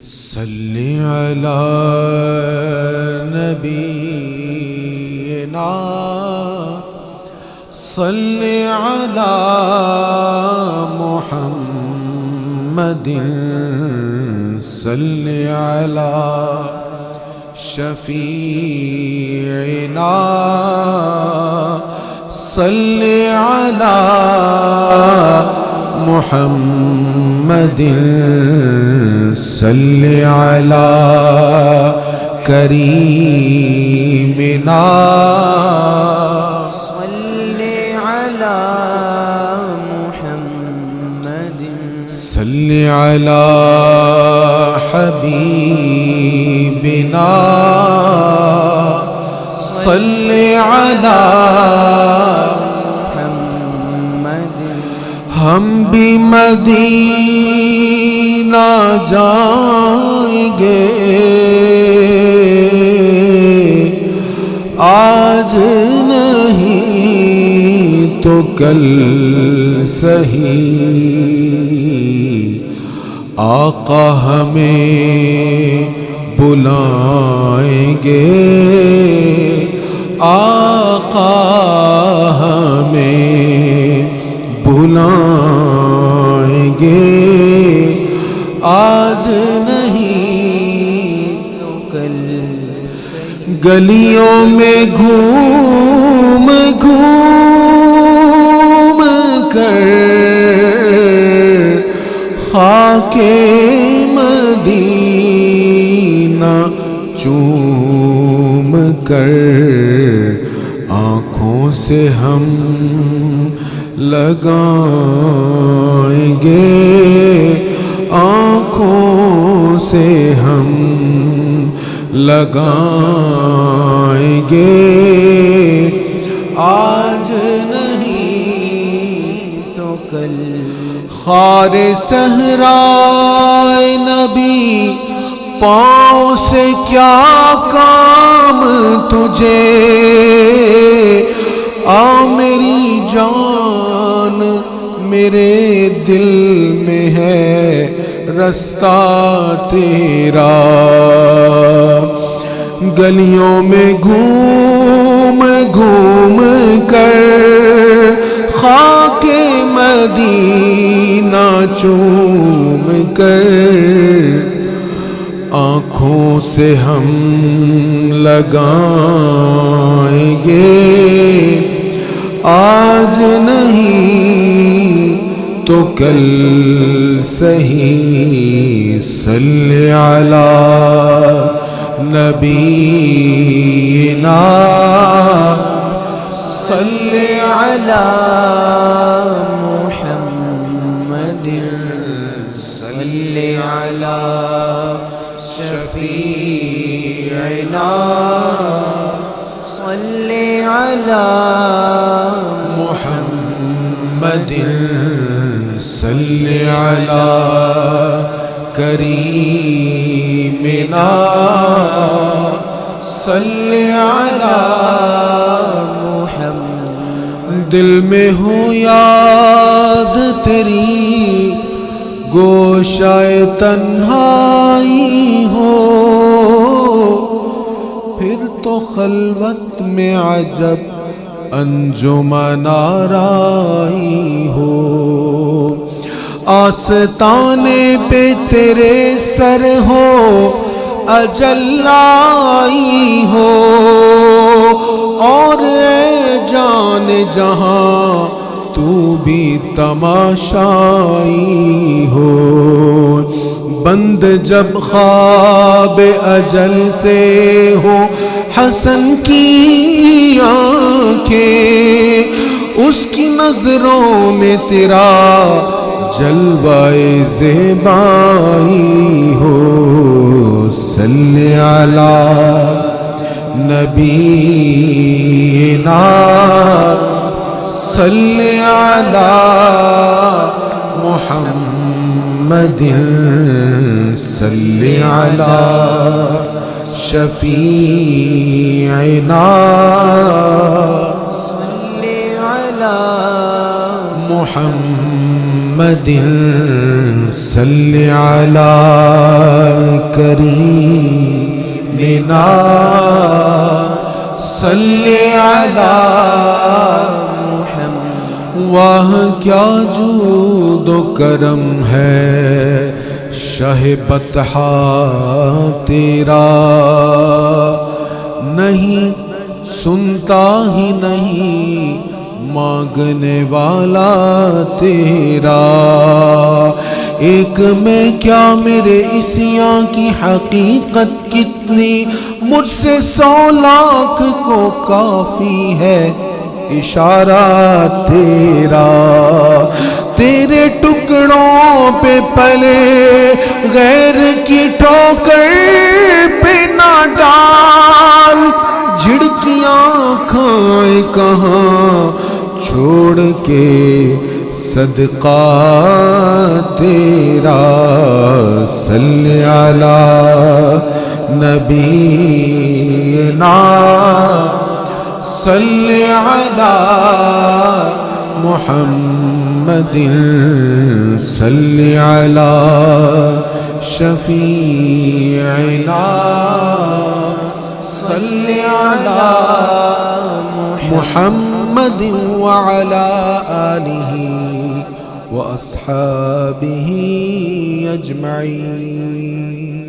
صلی علی نبینا صلی علی محمد صلی علی شفیعنا صلی علی محمد صلی علی کریمنا صلی علی محمد صلی علی حبیبنا صلی علی ہم بھی مدینہ جائیں گے آج نہیں تو کل صحیح آقا ہمیں بلائیں گے آقا ہمیں بلائیں گے آج نہیں تو کل گلیوں میں گھوم گھوم کر خاک مدینہ چوم کر آنکھوں سے ہم لگائیں گے آنکھوں سے ہم لگائیں گے آج نہیں تو کل خار صحرائے نبی پاؤں سے کیا کام تجھے آ میری جان میرے دل میں ہے رستہ تیرا گلیوں میں گھوم گھوم کر خاک مدینہ چوم کر آنکھوں سے ہم لگائیں گے آج نہیں تو کل صحیح صلی علی نبینا صلی علی محمد صلی علی شفیعنا صلی علی محمد صلی علی کریمنا صلی علی محمد دل میں ہو یاد تیری گوشائے تنہائی ہو پھر تو خلوت میں عجب انجمن آرائی ہو آستانے پہ تیرے سر ہو اجل آئی ہو اور اے جان جہاں تو بھی تماشائی ہو بند جب خواب اجل سے ہو حسن کی آنکھیں اس کی نظروں میں تیرا جلوہ زیبائی ہو صلی علی نبینا صلی علی محمد صلی علی شفیعنا صلی علی محمد محمد صل علی کریمنا صل علی واہ کیا جود و کرم ہے شاہ بطحا تیرا نہیں سنتا ہی نہیں مانگنے والا تیرا ایک میں کیا میرے عصیاں کی حقیقت کتنی مجھ سے 100 لاکھ کو کافی ہے اشارہ تیرا تیرے ٹکڑوں پہ پلے غیر کی ٹھوکر پہ نہ ڈال جھڑکیاں کھائیں کہاں چھوڑ کے صدقہ تیرا صلی علی نبینا صلی علی محمد صلی علی شفیعنا صلی علی محمد وعلى آلہ وأصحابہ اجمعین.